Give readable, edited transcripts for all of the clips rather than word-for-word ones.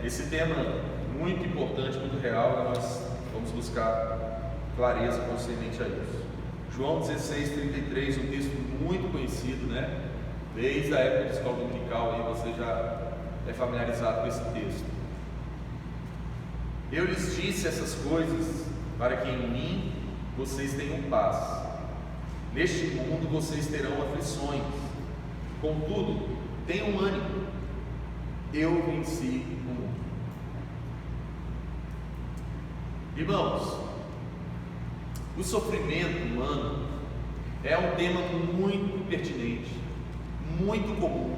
esse tema muito importante, muito real, nós vamos buscar clareza concernente a isso. João 16:33, um texto muito conhecido, né? Desde a época de escola dominical, aí você já é familiarizado com esse texto. Eu lhes disse essas coisas para que em mim vocês tenham paz. Neste mundo vocês terão aflições. Contudo, tenham ânimo. Eu venci o mundo. Irmãos, o sofrimento humano é um tema muito pertinente, muito comum,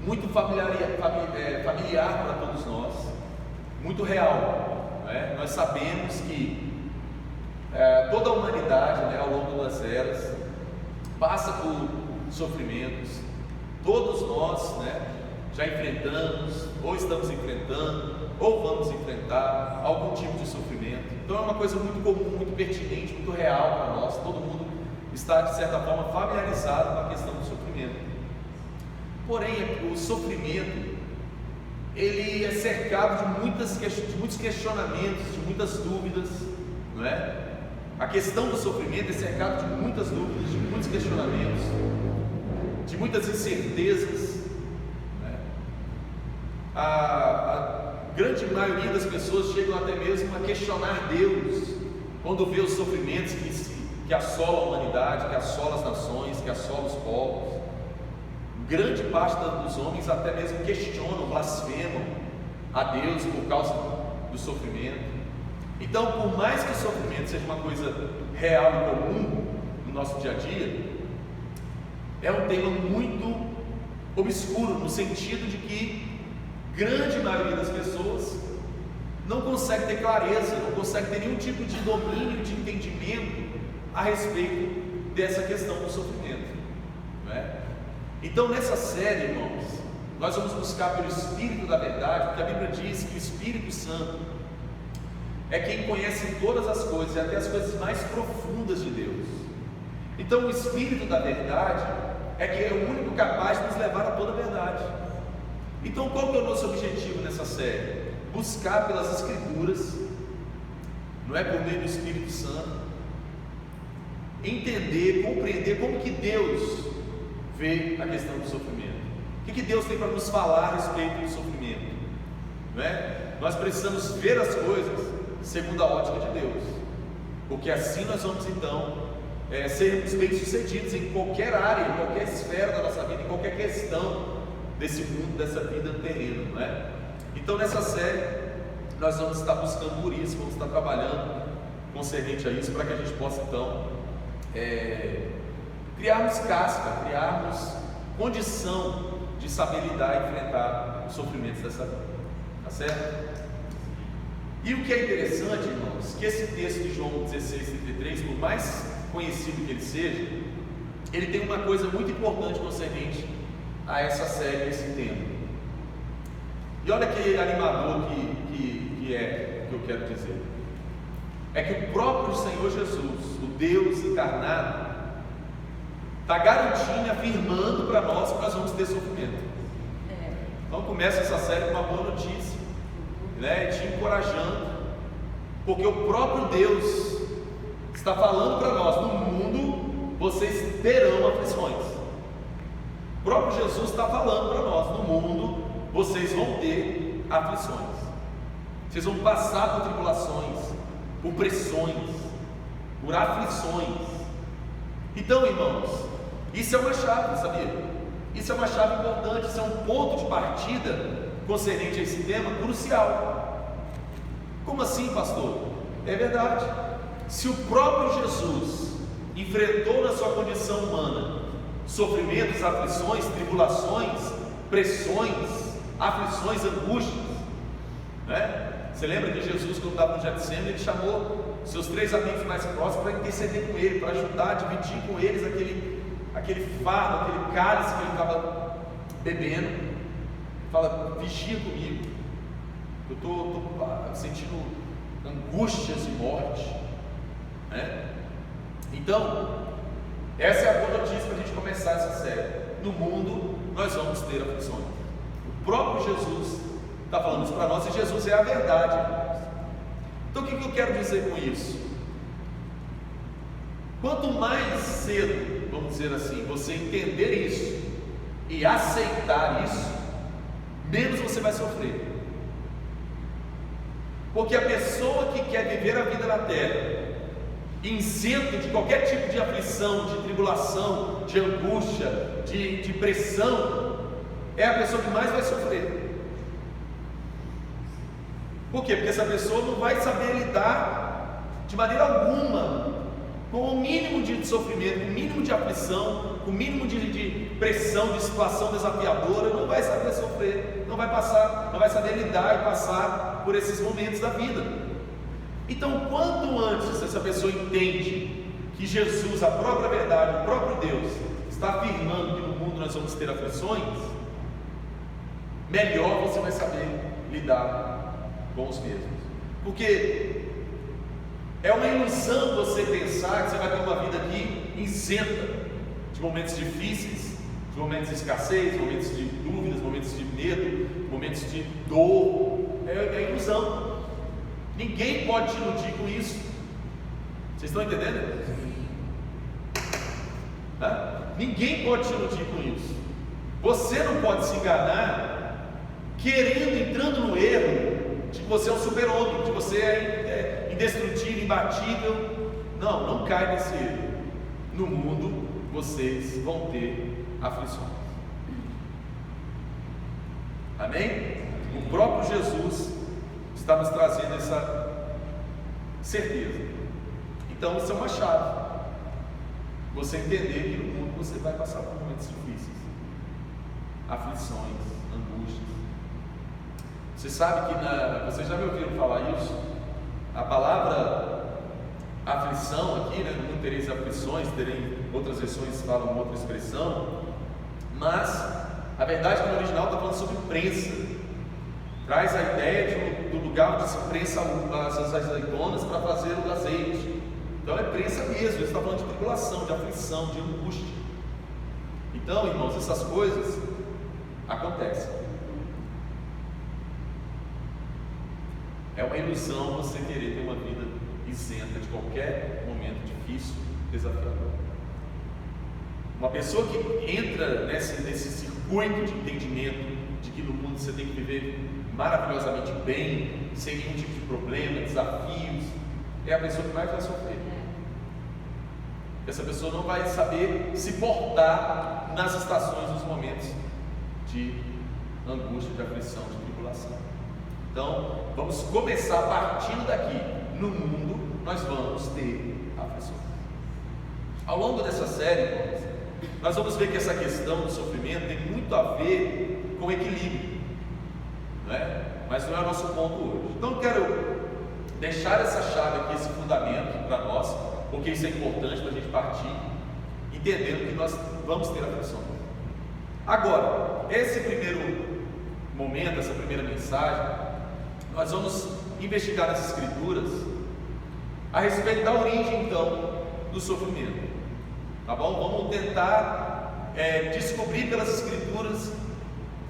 muito familiar para todos nós, muito real, né? Nós sabemos que toda a humanidade, né, ao longo das eras, passa por sofrimentos. Todos nós, né, já enfrentamos, ou estamos enfrentando, ou vamos enfrentar algum tipo de sofrimento. Então é uma coisa muito comum, muito pertinente, muito real para nós. Todo mundo está, de certa forma, familiarizado com a questão do sofrimento. Porém, o sofrimento, ele é cercado de muitos questionamentos, de muitas dúvidas, não é? A questão do sofrimento é cercada de muitas dúvidas, de muitos questionamentos, de muitas incertezas, né? A grande maioria das pessoas chegam até mesmo a questionar Deus quando vê os sofrimentos que assolam a humanidade, que assolam as nações, que assolam os povos. Grande parte dos homens até mesmo questionam, blasfemam a Deus por causa do sofrimento. Então, por mais que o sofrimento seja uma coisa real e comum no nosso dia a dia, é um tema muito obscuro, no sentido de que grande maioria das pessoas não consegue ter clareza, não consegue ter nenhum tipo de domínio, de entendimento a respeito dessa questão do sofrimento, não é? Então, nessa série, irmãos, nós vamos buscar pelo Espírito da verdade, porque a Bíblia diz que o Espírito Santo é quem conhece todas as coisas, e até as coisas mais profundas de Deus. Então, o Espírito da verdade é que é o único capaz de nos levar a toda a verdade. Então, qual que é o nosso objetivo nessa série? Buscar pelas Escrituras, não é por meio do Espírito Santo, entender, compreender como que Deus vê a questão do sofrimento. O que Deus tem para nos falar a respeito do sofrimento, não é? Nós precisamos ver as coisas segundo a ótica de Deus, porque assim nós vamos então sermos bem-sucedidos em qualquer área, em qualquer esfera da nossa vida, em qualquer questão desse mundo, dessa vida terrena, não é? Então, nessa série nós vamos estar buscando por isso, vamos estar trabalhando concernente a isso, para que a gente possa então criarmos casca, criarmos condição de saber lidar e enfrentar os sofrimentos dessa vida, tá certo? E o que é interessante, irmãos, que esse texto de João 16:33, por mais conhecido que ele seja, ele tem uma coisa muito importante concernente a essa série, a esse tema. E olha que animador que eu quero dizer. É que o próprio Senhor Jesus, o Deus encarnado, está garantindo, afirmando para nós que nós vamos ter sofrimento. Então começa essa série com uma boa notícia, né? Te encorajando, porque o próprio Deus está falando para nós: no mundo vocês terão aflições. O próprio Jesus está falando para nós: no mundo vocês vão ter aflições, vocês vão passar por tribulações, por pressões, por aflições. Então, irmãos, isso é uma chave, sabia? Isso é uma chave importante, isso é um ponto de partida concernente a esse tema crucial. Como assim, pastor? É verdade. Se o próprio Jesus enfrentou na sua condição humana sofrimentos, aflições, tribulações, pressões, aflições, angústias, né? Você lembra que Jesus, quando estava no Getsemane, ele chamou seus 3 amigos mais próximos para interceder com ele, para ajudar a dividir com eles aquele fardo, aquele cálice que ele estava bebendo. Fala: vigia comigo, eu estou sentindo angústias de morte, né? Então, essa é a boa notícia para a gente começar essa série. No mundo nós vamos ter aflições. O próprio Jesus está falando isso para nós, e Jesus é a verdade. Então o que eu quero dizer com isso? Quanto mais cedo, vamos dizer assim, você entender isso e aceitar isso, menos você vai sofrer. Porque a pessoa que quer viver a vida na terra isento de qualquer tipo de aflição, de tribulação, de angústia, de pressão, é a pessoa que mais vai sofrer. Por quê? Porque essa pessoa não vai saber lidar de maneira alguma com o mínimo de sofrimento, com o mínimo de aflição, com o mínimo de pressão, de situação desafiadora. Não vai saber sofrer, não vai saber lidar e passar por esses momentos da vida. Então, quanto antes essa pessoa entende que Jesus, a própria verdade, o próprio Deus, está afirmando que no mundo nós vamos ter aflições, melhor você vai saber lidar com os mesmos. Porque é uma ilusão você pensar que você vai ter uma vida aqui isenta de momentos difíceis, de momentos de escassez, momentos de dúvidas, momentos de medo, momentos de dor. É ilusão. Ninguém pode te iludir com isso. Vocês estão entendendo? Ninguém pode te iludir com isso. Você não pode se enganar entrando no erro de que você é um super-homem, de que você é indestrutível, imbatível. Não cai nesse erro. No mundo vocês vão ter aflições. Amém? O próprio Jesus está nos trazendo essa certeza. Então isso é uma chave. Você entender que no mundo você vai passar por momentos difíceis, aflições, angústias. Você sabe que vocês já me ouviram falar isso? A palavra aflição aqui, no mundo tereis aflições, outras versões falam outra expressão, mas a verdade que no original está falando sobre prensa. Traz a ideia do lugar onde se prensa as azeitonas para fazer o azeite. Então é prensa mesmo, ele está falando de tribulação, de aflição, de angústia. Então, irmãos, essas coisas acontecem. É uma ilusão você querer ter uma vida isenta de qualquer momento difícil, desafiador. Uma pessoa que entra nesse circuito de entendimento de que no mundo você tem que viver maravilhosamente bem, sem nenhum tipo de problema, desafios, é a pessoa que mais vai sofrer. Essa pessoa não vai saber se portar nas estações, nos momentos de angústia, de aflição, de tribulação. Então, vamos começar partindo daqui. No mundo, nós vamos ter aflições. Ao longo dessa série, nós vamos ver que essa questão do sofrimento tem muito a ver com equilíbrio, não é? Mas não é o nosso ponto hoje. Então, eu quero deixar essa chave aqui, esse fundamento para nós, porque isso é importante para a gente partir, entendendo que nós vamos ter aflições. Agora, esse primeiro momento, essa primeira mensagem, nós vamos investigar nas Escrituras a respeito da origem, então, do sofrimento. Tá bom? Vamos tentar descobrir pelas Escrituras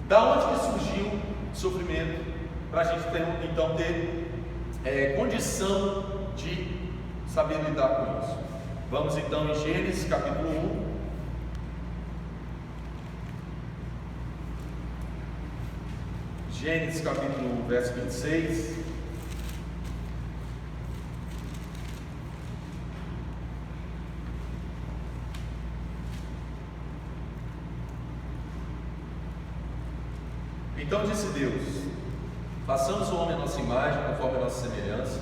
da onde que surgiu o sofrimento, para a gente então ter condição de saber lidar com isso. Vamos então em Gênesis capítulo 1. Gênesis capítulo 1, verso 26. Então disse Deus: façamos o homem à nossa imagem, conforme a nossa semelhança.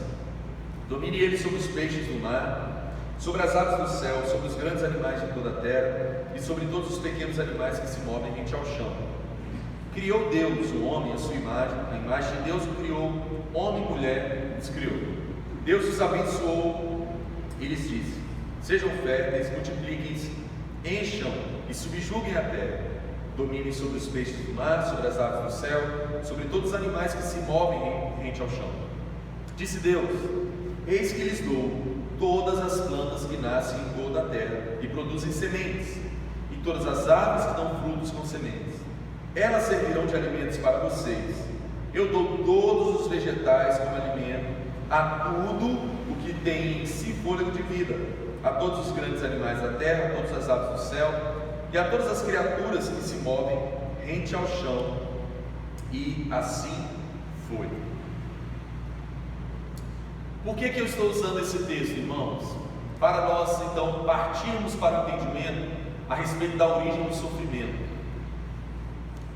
Domine ele sobre os peixes do mar, sobre as aves do céu, sobre os grandes animais de toda a terra e sobre todos os pequenos animais que se movem rente ao chão. Criou Deus o homem à sua imagem, a imagem de Deus o criou, homem e mulher os criou. Deus os abençoou e lhes disse: sejam férteis, multipliquem-se, encham e subjuguem a terra. Dominem sobre os peixes do mar, sobre as aves do céu, sobre todos os animais que se movem rente ao chão. Disse Deus: eis que lhes dou todas as plantas que nascem em toda a terra e produzem sementes, e todas as aves que dão frutos com sementes. Elas servirão de alimentos para vocês. eu dou todos os vegetais como alimento, a tudo o que tem em si fôlego de vida, a todos os grandes animais da terra, a todas as aves do céu, e a todas as criaturas que se movem rente ao chão. E assim foi. Por que eu estou usando esse texto, irmãos? Para nós, então, partirmos para o entendimento a respeito da origem do sofrimento.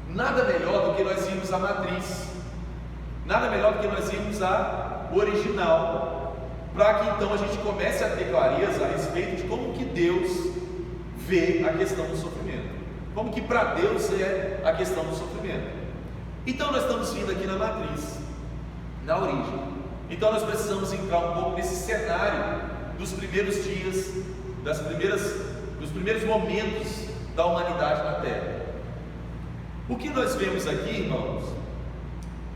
Nada melhor do que nós irmos à matriz, nada melhor do que nós irmos ao original, para que então a gente comece a ter clareza a respeito de como que Deus vê a questão do sofrimento, como que para Deus é a questão do sofrimento. Então nós estamos vindo aqui na matriz, na origem. Então nós precisamos entrar um pouco nesse cenário dos primeiros dias, dos primeiros momentos da humanidade na Terra. O que nós vemos aqui, irmãos,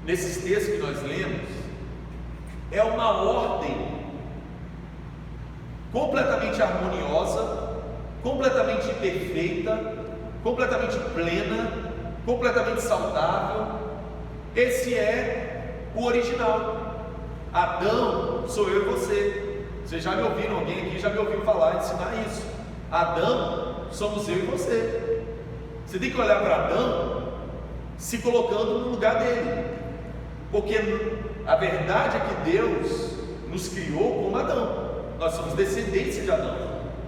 nesses textos que nós lemos, é uma ordem completamente harmoniosa, completamente perfeita, completamente plena, completamente saudável. Esse é o original. Adão sou eu e você. Vocês já me ouviram, alguém aqui já me ouviu falar, ensinar isso. Adão somos eu e você. Você tem que olhar para Adão se colocando no lugar dele, porque a verdade é que Deus nos criou como Adão. Nós somos descendência de Adão.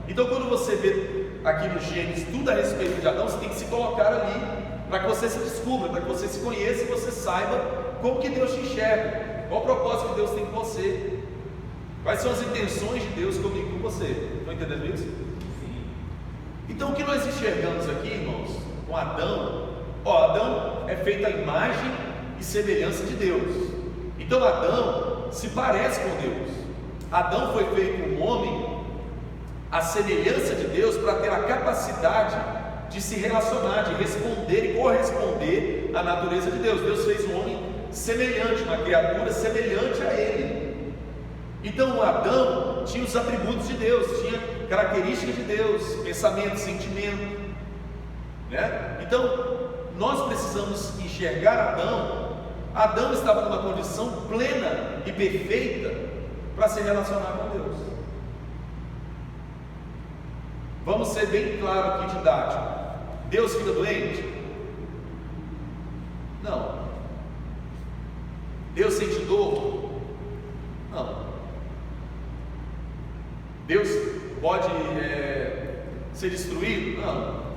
Então quando você vê aqui no Gênesis tudo a respeito de Adão, você tem que se colocar ali, para que você se descubra, para que você se conheça e você saiba como que Deus te enxerga, qual o propósito que Deus tem com você, quais são as intenções de Deus comigo e com você. Estão entendendo isso? Sim. Então o que nós enxergamos aqui, irmãos, com Adão, Adão é feito à imagem e semelhança de Deus. Então Adão se parece com Deus. Adão foi feito um homem à semelhança de Deus, para ter a capacidade de se relacionar, de responder e corresponder à natureza de Deus. Deus fez um homem semelhante, uma criatura semelhante a ele. Então Adão tinha os atributos de Deus, tinha características de Deus, pensamento, sentimento, né? Então nós precisamos enxergar Adão. Adão estava numa condição plena e perfeita para se relacionar com Deus. Vamos ser bem claro aqui, didático. Deus fica doente? Não. Deus sente dor? Não. Deus pode ser destruído? Não.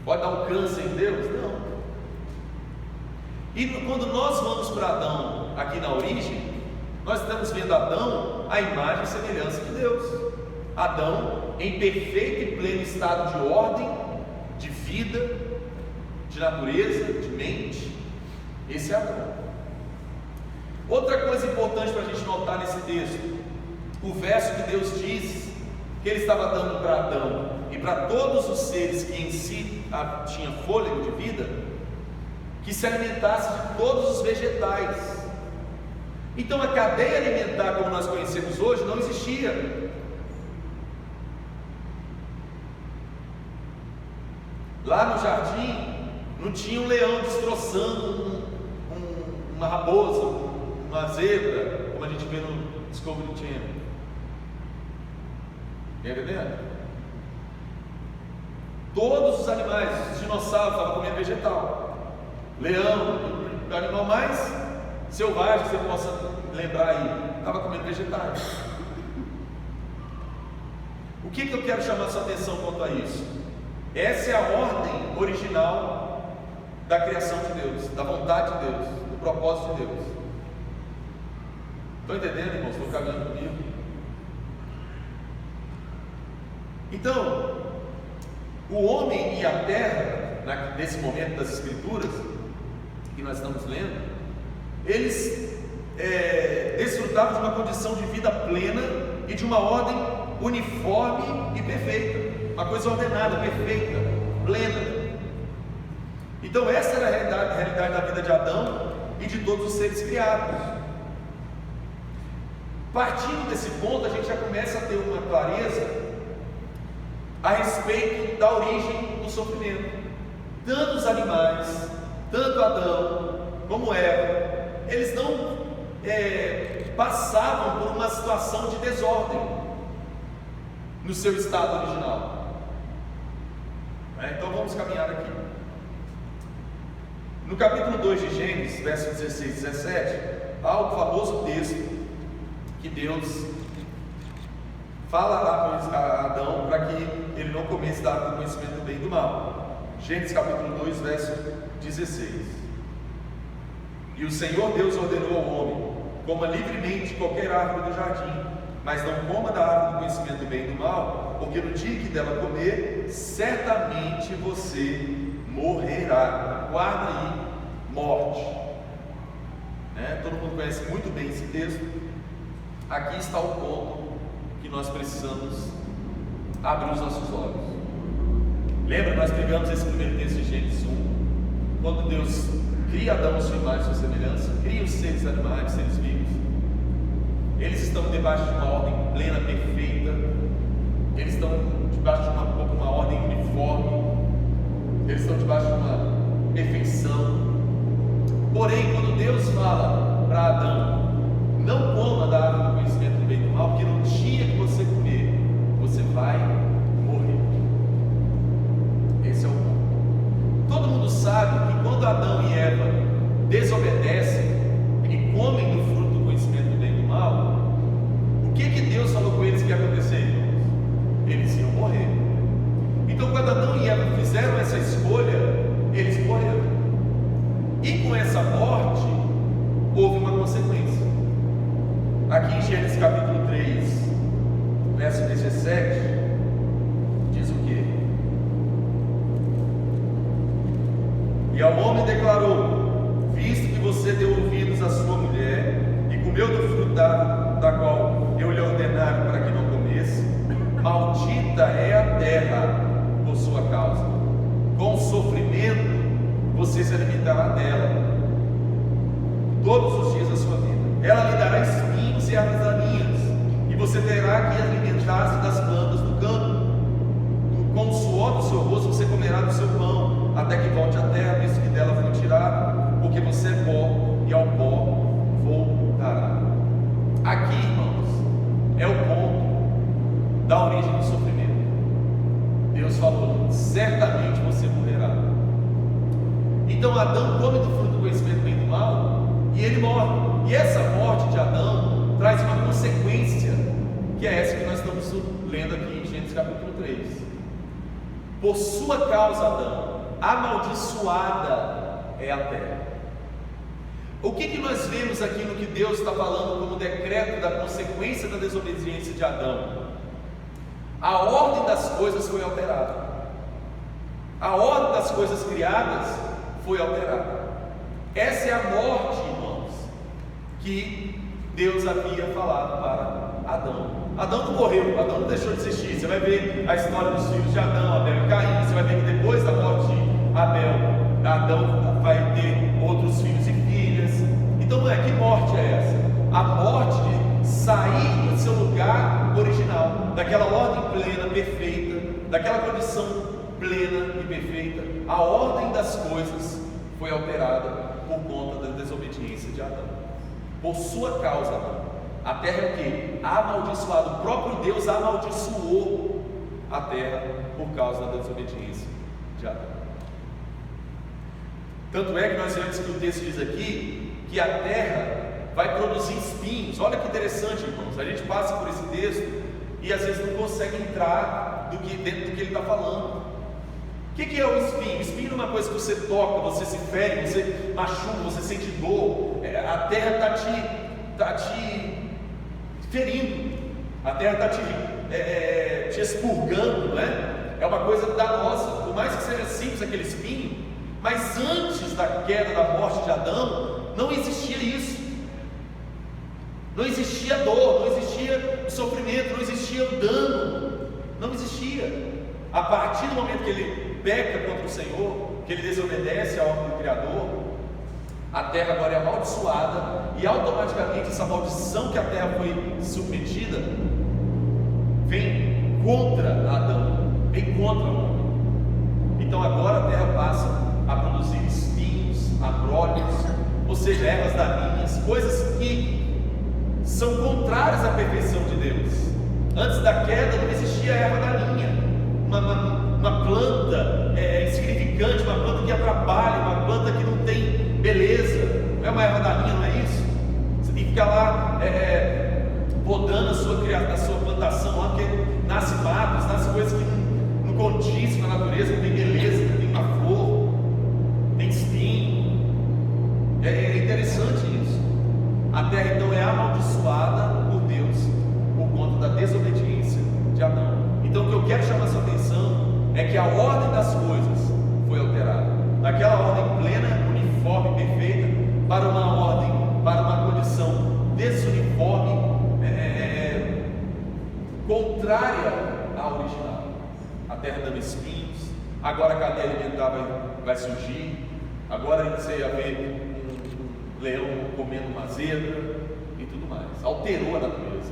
Pode dar um câncer em Deus? Não. E quando nós vamos para Adão aqui na origem, nós estamos vendo Adão à imagem e semelhança de Deus. Adão em perfeito e pleno estado de ordem, de vida, de natureza, de mente. Esse é Adão. Outra coisa importante para a gente notar nesse texto, o verso que Deus diz que Ele estava dando para Adão e para todos os seres que em si tinham fôlego de vida, que se alimentasse de todos os vegetais. Então a cadeia alimentar como nós conhecemos hoje não existia. Lá no jardim não tinha um leão destroçando uma raposa, uma zebra, como a gente vê no Discovery Channel. Está entendendo? Todos os animais, os dinossauros estavam comendo vegetal. Leão, o animal mais selvagem que você possa lembrar aí, estava comendo vegetais. O que eu quero chamar a sua atenção quanto a isso? Essa é a ordem original da criação de Deus, da vontade de Deus, do propósito de Deus. Estão entendendo, irmãos? Estão caminhando comigo? Então, o homem e a terra, nesse momento das Escrituras que nós estamos lendo, eles desfrutavam de uma condição de vida plena e de uma ordem uniforme e perfeita. Uma coisa ordenada, perfeita, plena. Então essa era a realidade da vida de Adão e de todos os seres criados. Partindo desse ponto, a gente já começa a ter uma clareza a respeito da origem do sofrimento. Tanto os animais, tanto Adão, como Eva, eles não passavam por uma situação de desordem no seu estado original. Então vamos caminhar aqui. No capítulo 2 de Gênesis, versos 16 e 17, há o famoso texto que Deus fala lá a Adão para que ele não comesse da árvore do conhecimento do bem e do mal. Gênesis capítulo 2, verso 16. E o Senhor Deus ordenou ao homem: coma livremente qualquer árvore do jardim, mas não coma da árvore do conhecimento do bem e do mal, porque no dia que dela comer, certamente você morrerá. Guarda aí, morte. Todo mundo conhece muito bem esse texto. Aqui está o ponto que nós precisamos abrir os nossos olhos. Lembra, nós pegamos esse primeiro texto de Gênesis 1, quando Deus cria Adão à sua imagem e sua semelhança, cria os seres animais, seres vivos. Eles estão debaixo de uma ordem plena, perfeita. Eles estão debaixo de uma ordem uniforme. Eles estão debaixo de uma perfeição. Porém, quando Deus fala para Adão: não coma da árvore do conhecimento do bem e do mal, porque no dia que você comer, você vai morrer. Esse é o ponto. Todo mundo sabe que quando Adão e Eva desobedecem e comem do fruto do conhecimento do bem e do mal, o que Deus falou com eles que ia acontecer? Eles iam morrer. Então, quando Adão e Eva fizeram essa escolha, eles morreram. E com essa morte, houve uma consequência. Aqui em Gênesis capítulo 3, verso 17, diz o quê? E ao homem declarou: visto que você deu ouvidos à sua mulher e comeu do fruto da qual eu lhe ordenara para que não comesse, maldita é a terra por sua causa. Com sofrimento você se alimentará dela todos os dias da sua vida. Ela lhe dará espinhos e ervas daninhas, e você terá que alimentar-se das plantas do campo. Com o suor do seu rosto você comerá do seu pão, até que volte à terra, visto que dela foi tirado, porque você é pó, e ao pó voltará. Aqui, irmãos, é o ponto da origem do sofrimento. Deus falou: certamente você morrerá. Então Adão come do fruto do conhecimento do bem e do mal, e ele morre. E essa morte de Adão traz uma consequência, que é essa que nós estamos lendo aqui em Gênesis capítulo 3. Por sua causa, Adão, amaldiçoada é a terra. O que nós vemos aqui no que Deus está falando como decreto da consequência da desobediência de Adão? A ordem das coisas foi alterada. A ordem das coisas criadas foi alterada. Essa é a morte, irmãos, que Deus havia falado para Adão. Adão não morreu, Adão não deixou de existir. Você vai ver a história dos filhos de Adão, Abel e Caim. Você vai ver que depois da morte de Abel, Adão vai ter outros filhos e filhas. Então, que morte é essa? A morte de sair do seu lugar original, daquela ordem plena, perfeita, daquela condição plena e perfeita. A ordem das coisas foi alterada por conta da desobediência de Adão. Por sua causa, Adão. A terra é o quê? Amaldiçoada. O próprio Deus amaldiçoou a terra por causa da desobediência de Adão. Tanto é que nós vemos que o texto diz aqui que a terra vai produzir espinhos. Olha que interessante, irmãos. A gente passa por esse texto e às vezes não consegue entrar dentro do que ele está falando. O que é o espinho? O espinho é uma coisa que você toca, você se fere, você machuca, você sente dor. A terra está te ferindo, a terra está te expurgando, não é? É uma coisa danosa, por mais que seja simples aquele espinho, mas antes da queda, da morte de Adão, não existia isso. Não existia dor, não existia o sofrimento, não existia o dano, não existia. A partir do momento que ele peca contra o Senhor, que ele desobedece à ordem do Criador, a terra agora é amaldiçoada, e automaticamente essa maldição que a terra foi submetida vem contra Adão, vem contra o homem. Então agora a terra passa a produzir espinhos, abrolhos, seja, ervas daninhas, coisas que são contrárias à perfeição de Deus. Antes da queda não existia erva daninha, uma planta insignificante, uma planta que atrapalha, uma planta que não tem beleza. Não é uma erva daninha, não é isso? Você tem que ficar lá podando a sua plantação lá, porque nasce matos, nasce coisas que não condiz com a natureza, não tem beleza, não tem uma flor, tem espinho. É interessante isso. A terra então é amaldiçoada por Deus por conta da desobediência de Adão. Então o que eu quero chamar a sua atenção é que a ordem das coisas foi alterada, daquela ordem plena, uniforme, perfeita, para uma ordem, para uma condição desuniforme, contrária à original. A terra dando espinhos, agora a cadeia alimentar vai surgir, agora você ia ver um leão comendo uma zebra e tudo mais. Alterou a natureza,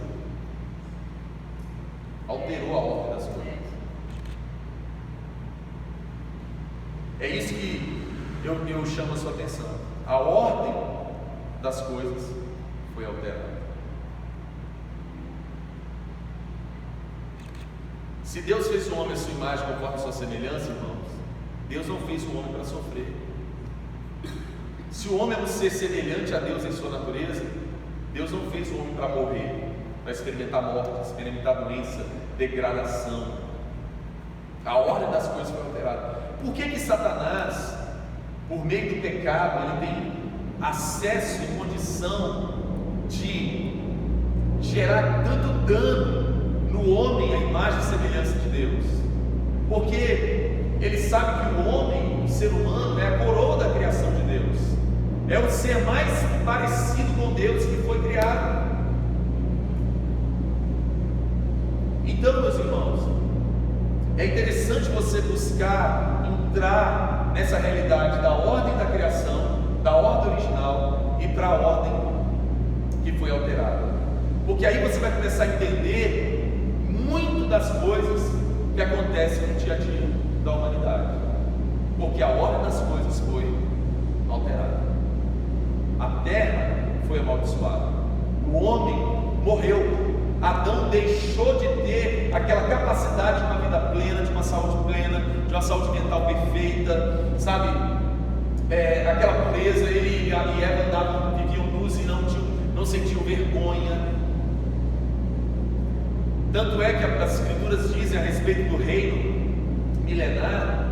alterou a ordem das coisas. É isso que eu chamo a sua atenção. A ordem das coisas foi alterada. Se Deus fez o homem à sua imagem conforme a sua semelhança, irmãos, Deus não fez o homem para sofrer. Se o homem é um ser semelhante a Deus em sua natureza, Deus não fez o homem para morrer, para experimentar morte, experimentar doença, degradação. A ordem das coisas foi alterada. Por que Satanás, por meio do pecado, ele tem acesso e condição de gerar tanto dano no homem, a imagem e semelhança de Deus? Porque ele sabe que o homem, o ser humano, é a coroa da criação de Deus, é o ser mais parecido com Deus que foi criado. Então, meus irmãos, é interessante você buscar entrar nessa realidade da ordem da criação, da ordem original, e para a ordem que foi alterada, porque aí você vai começar a entender muito das coisas que acontecem no dia a dia da humanidade, porque a ordem das coisas foi alterada. A terra foi amaldiçoada, o homem morreu. Adão deixou de ter aquela capacidade de uma vida plena, de uma saúde plena, de uma saúde mental perfeita, sabe? Aquela pureza. Ele e Eva andavam, viviam nus e não sentiam vergonha. Tanto é que as escrituras dizem a respeito do reino milenar,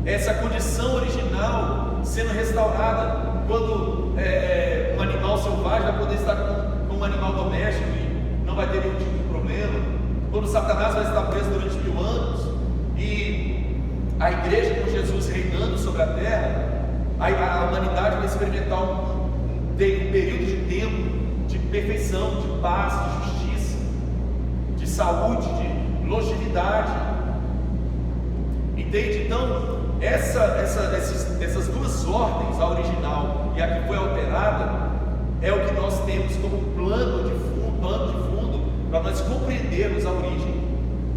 essa condição original sendo restaurada, quando um animal selvagem vai poder estar com um animal doméstico e não vai ter nenhum tipo de problema, quando Satanás vai estar preso durante 1000 anos e a igreja com Jesus reinando sobre a terra, a humanidade vai experimentar um período de tempo de perfeição, de paz, de justiça, de saúde, de longevidade. Entende? Então, essas duas ordens, a original e a que foi alterada, é o que nós temos como plano de fundo para nós compreendermos a origem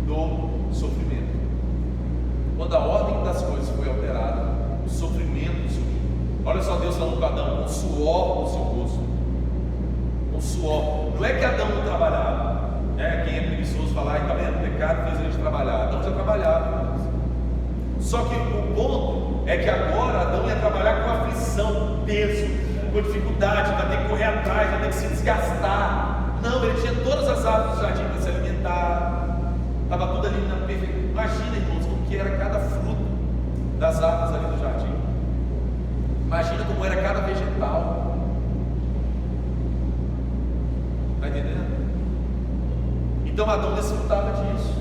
do sofrimento. Quando a ordem das coisas foi alterada, o sofrimento surgiu. Olha só Deus falando para Adão, com suor no seu rosto, com suor. Não é que Adão não trabalhava, quem é preguiçoso falar, está vendo, o pecado fez a gente trabalhar. Adão já trabalhava. Só que o ponto é que agora Adão ia trabalhar com aflição, peso, com dificuldade, vai ter que correr atrás, vai ter que se desgastar. Não, ele tinha todas as árvores do jardim para se alimentar, estava tudo ali na perfeição. Imagina, irmãos, como que era cada fruto das árvores ali do jardim. Imagina como era cada vegetal. Está entendendo? Então Adão desfrutava disso.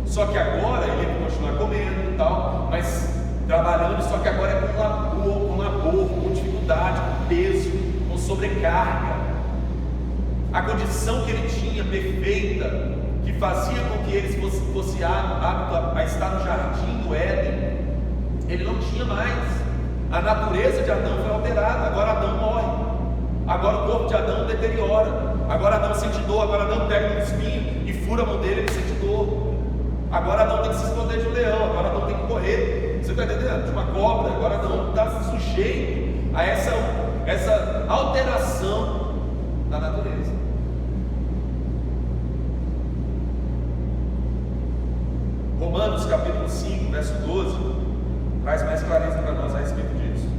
Só que agora ele ia continuar comendo e tal, mas trabalhando, só que agora é com labor, com dificuldade, com peso, com sobrecarga. A condição que ele tinha perfeita, que fazia com que ele fosse apto a estar no jardim do Éden, ele não tinha mais. A natureza de Adão foi alterada. Agora Adão morre, agora o corpo de Adão deteriora, agora Adão sente dor, agora Adão pega um espinho e fura a mão dele, ele sente dor. Agora Adão tem que se esconder de um leão, agora Adão tem que correr, você está entendendo? De uma cobra. Agora Adão está sujeito a essa alteração da natureza. Romanos capítulo 5, verso 12, traz mais clareza para nós a respeito disso.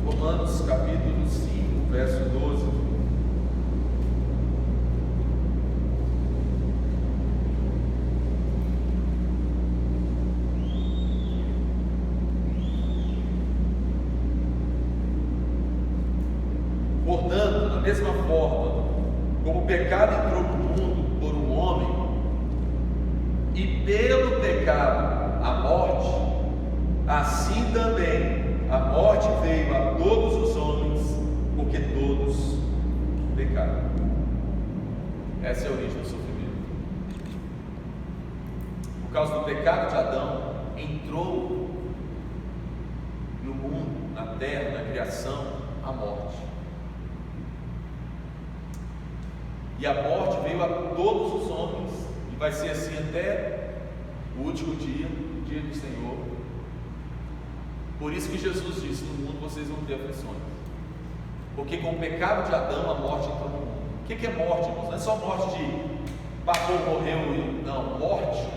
Romanos capítulo 5, verso 12. Portanto, da mesma forma como o pecado entrou no mundo por um homem, e pelo pecado a morte, assim também a morte veio a todos os homens, porque todos pecaram. Essa é a origem do sofrimento. Por causa do pecado de Adão, entrou no mundo, na terra, na criação, a morte. E a morte veio a todos os homens, e vai ser assim até o último dia, o dia do Senhor. Por isso que Jesus disse: no mundo vocês vão ter aflições, porque com o pecado de Adão a morte entrou no mundo. O que é morte, irmãos? Não é só morte de babou, morreu, não, morte,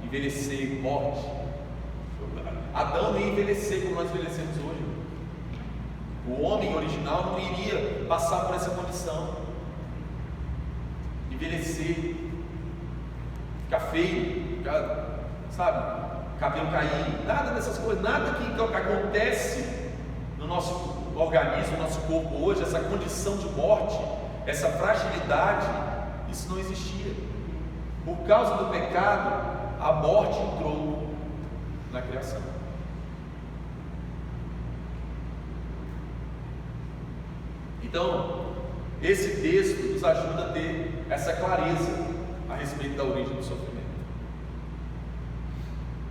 envelhecer, morte. Adão não ia envelhecer como nós envelhecemos hoje. O homem original não iria passar por essa condição. Envelhecer, ficar feio, ficar, sabe, cabelo cair, nada dessas coisas, nada que acontece no nosso organismo, no nosso corpo hoje, essa condição de morte, essa fragilidade, isso não existia. Por causa do pecado, a morte entrou na criação. Então, esse texto nos ajuda a ter essa clareza a respeito da origem do sofrimento.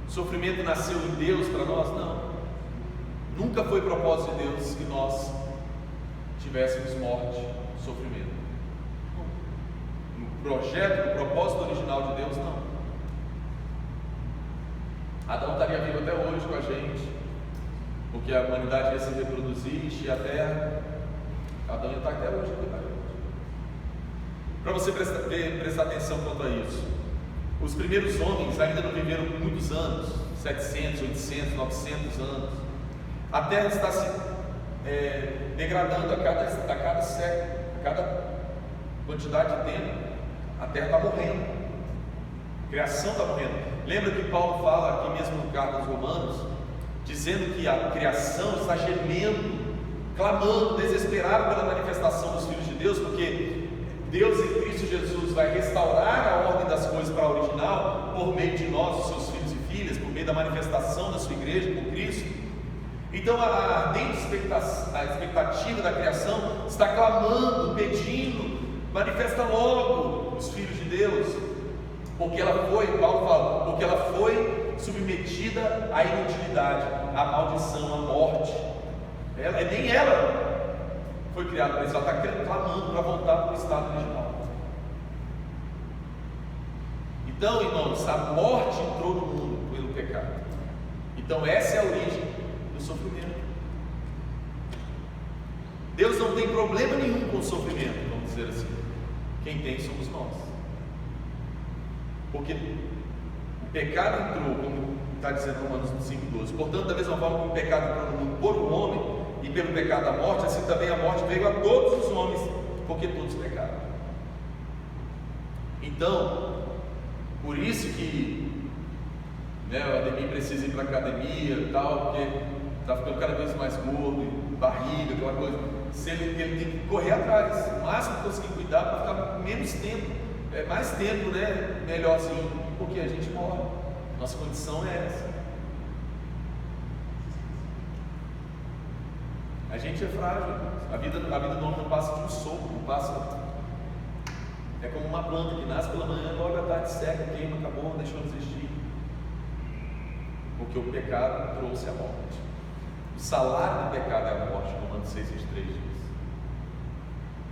O sofrimento nasceu em Deus para nós? Não. Nunca foi propósito de Deus que nós tivéssemos morte, sofrimento. No projeto, no propósito original de Deus, não. Adão estaria vivo até hoje com a gente, porque a humanidade ia se reproduzir, encher a terra. Adão ia estar até hoje aqui com a gente. Para você prestar atenção quanto a isso, os primeiros homens ainda não viveram muitos anos, 700, 800, 900 anos. A terra está se degradando a cada século, a cada quantidade de tempo. A terra está morrendo, a criação está morrendo. Lembra que Paulo fala aqui mesmo no carta aos Romanos, dizendo que a criação está gemendo, clamando, desesperado pela manifestação dos filhos de Deus, porque Deus em Cristo Jesus vai restaurar a ordem das coisas para a original por meio de nós, os seus filhos e filhas, por meio da manifestação da sua igreja por Cristo. Então a ardente expectativa da criação está clamando, pedindo: manifesta logo os filhos de Deus, porque ela foi, Paulo fala, porque ela foi submetida à inutilidade, à maldição, à morte. Nem ela foi criada para isso, ela está clamando para voltar para o estado original. Então, irmãos, a morte entrou no mundo pelo pecado. Então essa é a origem do sofrimento. Deus não tem problema nenhum com o sofrimento, vamos dizer assim. Quem tem somos nós. Porque o pecado entrou, como está dizendo Romanos 5,12. Portanto, da mesma forma como o pecado entrou no mundo por um homem, e pelo pecado da morte, assim também a morte veio a todos os homens, porque todos pecaram. Então, por isso que o Ademir precisa ir para a academia e tal, porque está ficando cada vez mais gordo, barriga, aquela coisa. Ele tem que correr atrás, o máximo que conseguir cuidar para ficar menos tempo, mais tempo, melhorzinho, porque a gente morre. Nossa condição é essa. A gente é frágil. A vida do homem não passa de um sopro, não passa. É como uma planta que nasce pela manhã, logo à tarde seca, queima, acabou, deixou de existir. Porque o pecado trouxe a morte. O salário do pecado é a morte, Romanos 6,23 diz.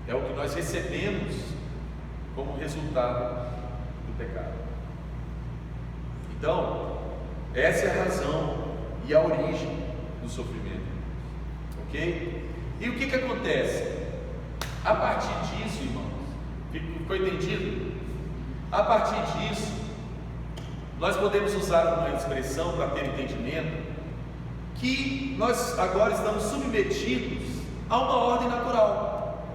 É o que nós recebemos como resultado do pecado. Então, Essa é a razão e a origem do sofrimento, ok? E o que acontece? A partir disso, irmãos, ficou entendido? A partir disso, nós podemos usar uma expressão para ter entendimento, que nós agora estamos submetidos a uma ordem natural.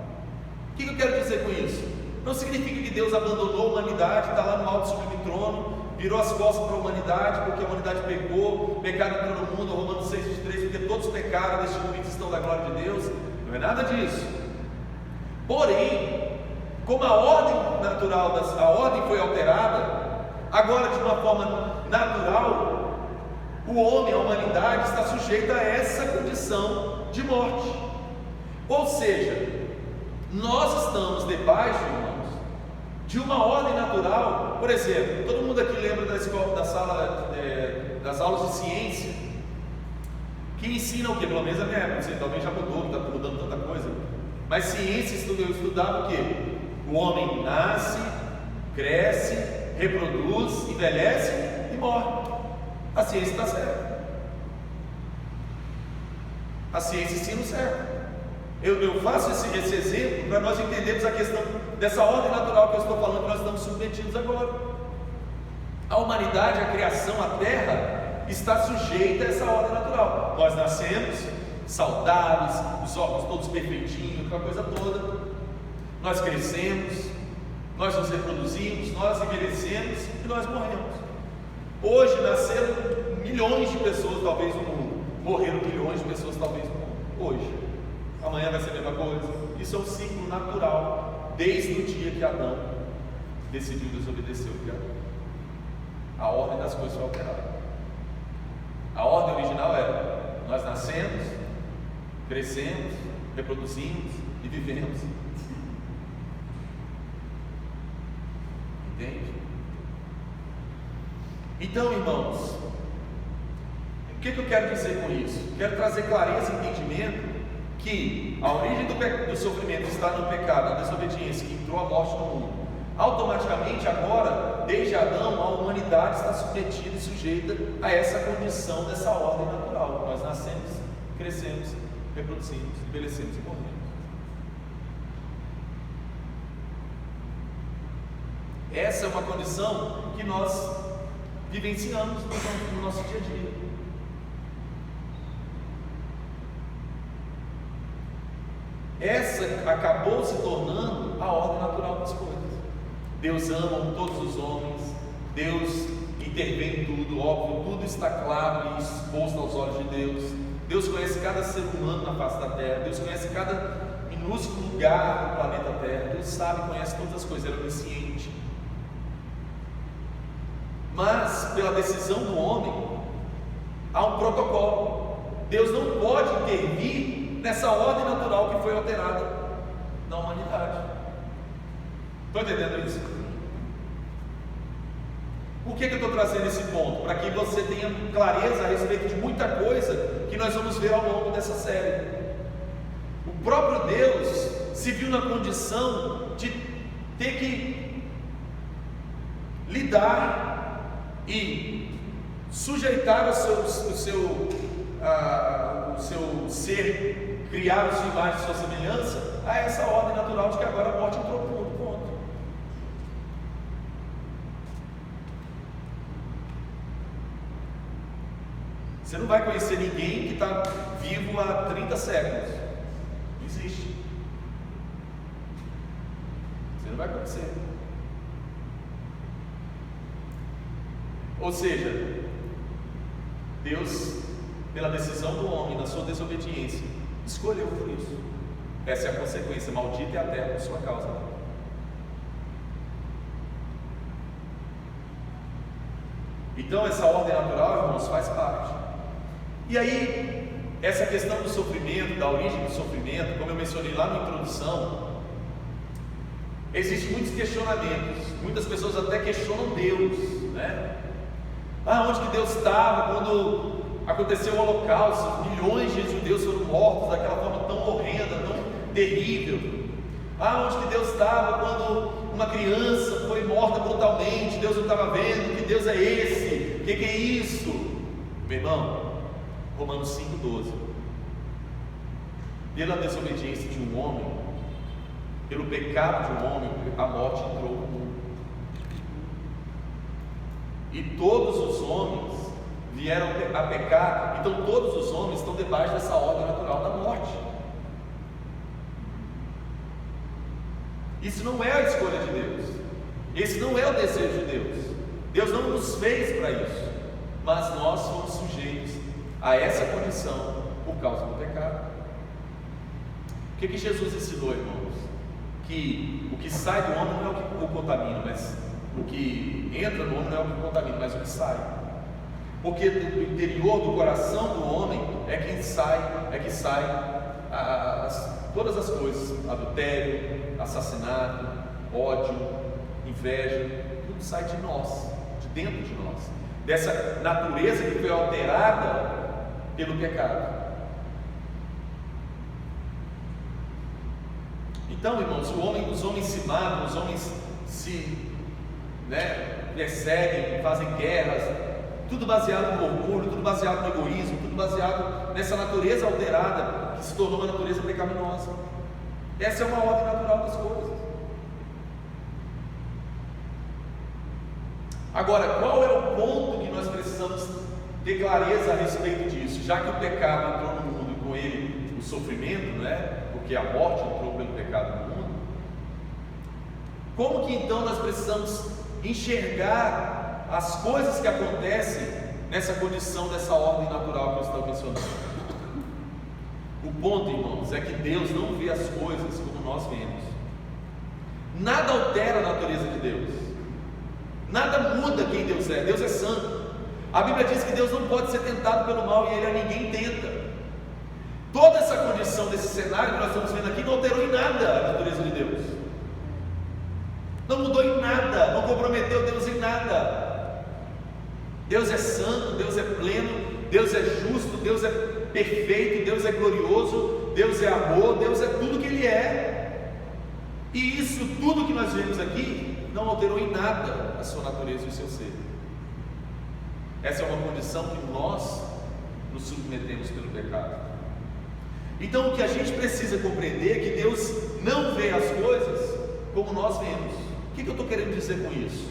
O que eu quero dizer com isso? Não significa que Deus abandonou a humanidade, está lá no alto sublime trono, virou as costas para a humanidade, porque a humanidade pecou, o pecado entrou no mundo, Romanos 6,23, porque todos pecaram, destituídos estão da glória de Deus. Não é nada disso. Porém, como a ordem natural, a ordem foi alterada, agora de uma forma natural, o homem, a humanidade, está sujeita a essa condição de morte. Ou seja, nós estamos debaixo, irmãos, de uma ordem natural. Por exemplo, todo mundo aqui lembra da escola, da sala, das aulas de ciência, que ensinam o que? Pelo menos a minha época, não sei, talvez já mudou, está mudando tanta coisa. Mas ciência, eu estudava o que? O homem nasce, cresce, reproduz, envelhece e morre. A ciência está certa. A ciência ensina o certo. Eu faço esse exemplo para nós entendermos a questão dessa ordem natural que eu estou falando, que nós estamos submetidos agora. A humanidade, a criação, a terra está sujeita a essa ordem natural. Nós nascemos saudáveis, os órgãos todos perfeitinhos, aquela coisa toda. Nós crescemos, nós nos reproduzimos, nós envelhecemos e nós morremos. Hoje nasceram milhões de pessoas talvez no mundo, morreram milhões de pessoas talvez no mundo. Hoje, amanhã vai ser a mesma coisa. Isso é um ciclo natural, desde o dia que Adão decidiu desobedecer o Criador. A ordem das coisas foi alterada. A ordem original era: nós nascemos, crescemos, reproduzimos e vivemos. Entende? Então, irmãos, o que eu quero dizer com isso? Quero trazer clareza e entendimento que a origem do sofrimento está no pecado, na desobediência, que entrou a morte no mundo. Automaticamente agora, desde Adão, a humanidade está submetida e sujeita a essa condição dessa ordem natural. Nós nascemos, crescemos, reproduzimos, envelhecemos e morremos. Essa é uma condição que nós vivenciamos no nosso dia a dia. Essa acabou se tornando a ordem natural das coisas. Deus ama todos os homens, Deus intervém em tudo, óbvio, tudo está claro e exposto aos olhos de Deus. Deus conhece cada ser humano na face da terra, Deus conhece cada minúsculo lugar do planeta Terra, Deus sabe e conhece todas as coisas, Ele é onisciente. Mas, pela decisão do homem, há um protocolo. Deus não pode intervir nessa ordem natural que foi alterada na humanidade. Estão entendendo isso? Por que eu estou trazendo esse ponto? Para que você tenha clareza a respeito de muita coisa que nós vamos ver ao longo dessa série. O próprio Deus se viu na condição de ter que lidar e sujeitar o seu ser, criar a sua imagem e sua semelhança a essa ordem natural de que agora a morte entrou no mundo. Ponto. Você não vai conhecer ninguém que está vivo há 30 séculos. Não existe. Você não vai conhecer. Ou seja, Deus, pela decisão do homem, na sua desobediência, escolheu por isso. Essa é a consequência. Maldita é a terra por sua causa. Então essa ordem natural, irmãos, faz parte. E aí, essa questão do sofrimento, da origem do sofrimento, como eu mencionei lá na introdução, existem muitos questionamentos. Muitas pessoas até questionam Deus, né? Onde que Deus estava quando aconteceu o Holocausto? Milhões de judeus foram mortos daquela forma tão horrenda, tão terrível. Onde que Deus estava quando uma criança foi morta brutalmente, Deus não estava vendo, que Deus é esse? O que é isso? Meu irmão, Romanos 5,12. Pela desobediência de um homem, pelo pecado de um homem, a morte entrou no mundo. E todos os homens vieram a pecar, então todos os homens estão debaixo dessa ordem natural da morte. Isso não é a escolha de Deus, esse não é o desejo de Deus. Deus não nos fez para isso, mas nós fomos sujeitos a essa condição por causa do pecado. O que Jesus ensinou, irmãos? Que o que sai do homem não é o que o contamina, mas o que entra no homem não é o que o contamina, mas o que sai. Porque do interior do coração do homem é que sai todas as coisas: adultério, assassinato, ódio, inveja, tudo sai de nós, de dentro de nós, dessa natureza que foi alterada pelo pecado. Então, irmãos, os homens se matam, os homens se perseguem, fazem guerras, tudo baseado no orgulho, tudo baseado no egoísmo, tudo baseado nessa natureza alterada que se tornou uma natureza pecaminosa. Essa é uma ordem natural das coisas. Agora, qual é o ponto que nós precisamos ter clareza a respeito disso? Já que o pecado entrou no mundo e com ele o sofrimento, porque a morte entrou pelo pecado no mundo, como que então nós precisamos enxergar as coisas que acontecem nessa condição, dessa ordem natural que eu estou mencionando? O ponto, irmãos, é que Deus não vê as coisas como nós vemos. Nada altera a natureza de Deus, nada muda quem Deus é. Deus é santo. A Bíblia diz que Deus não pode ser tentado pelo mal, e Ele a ninguém tenta. Toda essa condição desse cenário que nós estamos vendo aqui não alterou em nada a natureza de Deus, não mudou em nada, não comprometeu Deus em nada. Deus é santo, Deus é pleno, Deus é justo, Deus é perfeito, Deus é glorioso, Deus é amor, Deus é tudo que Ele é. E isso tudo que nós vemos aqui não alterou em nada a sua natureza e o seu ser. Essa é uma condição que nós nos submetemos pelo pecado. Então o que a gente precisa compreender é que Deus não vê as coisas como nós vemos. O que eu estou querendo dizer com isso?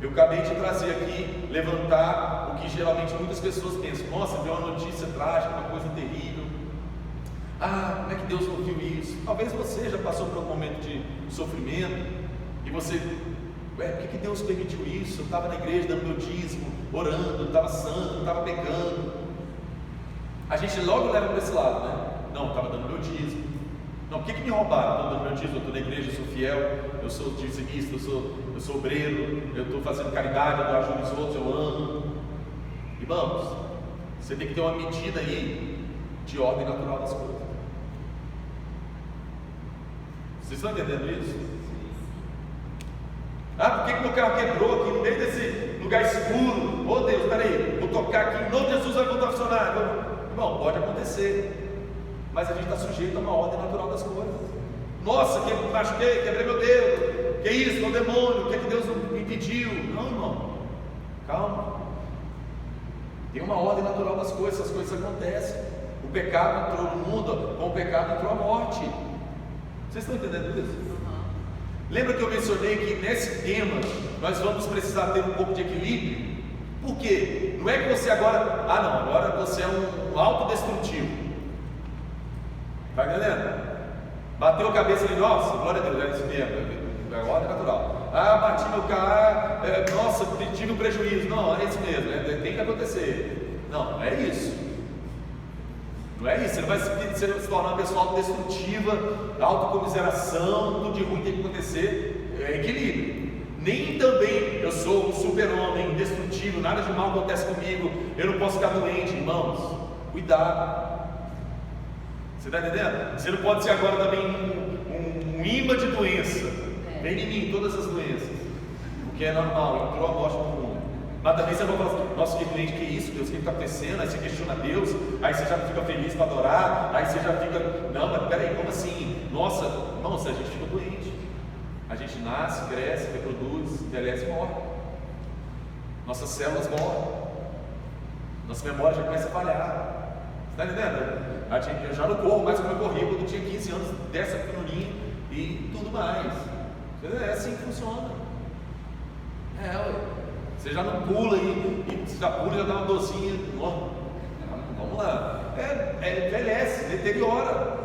Eu acabei de trazer aqui, levantar o que geralmente muitas pessoas pensam: nossa, veio uma notícia trágica, uma coisa terrível. Como é que Deus não viu isso? Talvez você já passou por um momento de sofrimento e você, por que Deus permitiu isso? Eu estava na igreja dando meu dízimo, orando, estava santo, não estava pecando. A gente logo leva para esse lado, Não, estava dando meu dízimo. Não, por que me roubaram? Estou dando meu dízimo, eu estou na igreja, eu sou fiel, eu sou dizimista, eu sou obreiro, eu estou fazendo caridade, eu ajudo os outros, eu amo. Irmãos, você tem que ter uma medida aí de ordem natural das coisas. Vocês estão entendendo isso? Por que meu carro quebrou aqui no meio desse lugar escuro? Oh Deus, peraí, vou tocar aqui, em nome de Jesus vai voltar a funcionar. Irmão, pode acontecer, mas a gente está sujeito a uma ordem natural das coisas. Nossa, machuquei, quebrei meu dedo, que isso, é um demônio, o que Deus me impediu? Não, irmão, calma. Tem uma ordem natural das coisas, essas coisas acontecem. O pecado entrou no mundo, com o pecado entrou a morte. Vocês estão entendendo isso? Lembra que eu mencionei que nesse tema nós vamos precisar ter um pouco de equilíbrio? Por quê? Não é que você agora você é um autodestrutivo. Está entendendo? Bateu a cabeça ali, nossa, glória a Deus, é isso mesmo, é ordem natural. Bati meu carro, nossa, tive um prejuízo. Não, é isso mesmo, tem que acontecer. Não é isso. Não é isso, você não vai se tornar uma pessoa autodestrutiva, autocomiseração, tudo de ruim tem que acontecer. É equilíbrio. Nem também eu sou um super-homem, indestrutível, nada de mal acontece comigo, eu não posso ficar doente, irmãos. Cuidado. Você está entendendo? Você não pode ser agora também um imã de doença. Vem em mim todas as doenças, o que é normal, entrou a morte no mundo. Mas também você vai falar assim: nossa, que doente, que isso, Deus, o que está acontecendo? Aí você questiona Deus, aí você já fica feliz para adorar, aí você já fica, não, mas peraí, como assim? Nossa, a gente fica doente, a A gente nasce, cresce, reproduz, envelhece e morre. Nossas células morrem. Nossa memória já começa a falhar. Você está entendendo? Eu já não corro mais como eu corri quando eu tinha 15 anos, dessa pequenininha e tudo mais. É assim que funciona. Você já não pula e já pula e já dá uma docinha. Vamos lá. Envelhece, deteriora.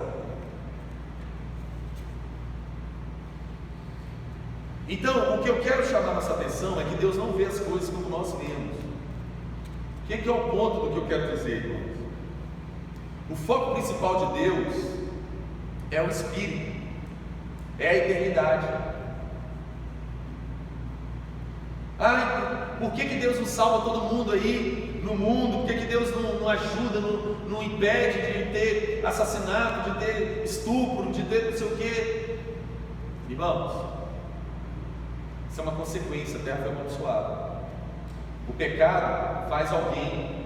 Então, o que eu quero chamar nossa atenção é que Deus não vê as coisas como nós vemos. O que é o ponto do que eu quero dizer, irmãos? O foco principal de Deus é o Espírito, é a eternidade. Por que Deus não salva todo mundo aí no mundo? Por que Deus não ajuda, não impede de ter assassinato, de ter estupro, de ter não sei o quê? Irmãos, isso é uma consequência, a terra foi amaldiçoada. O pecado faz alguém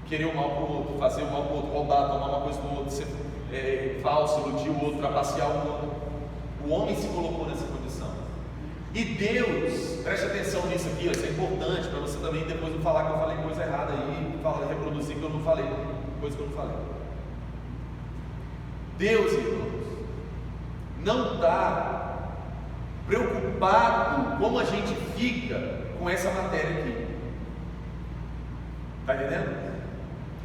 querer o mal para o outro, fazer o mal para o outro, roubar, tomar uma coisa do outro, ser falso, iludir o outro, trapacear o outro. O homem se colocou nessa condição. E Deus, preste atenção nisso aqui, isso é importante para você também depois não falar que eu falei coisa errada aí, reproduzir que eu não falei, coisa que eu não falei. Deus, irmãos, não está preocupado como a gente fica com essa matéria aqui. Está entendendo?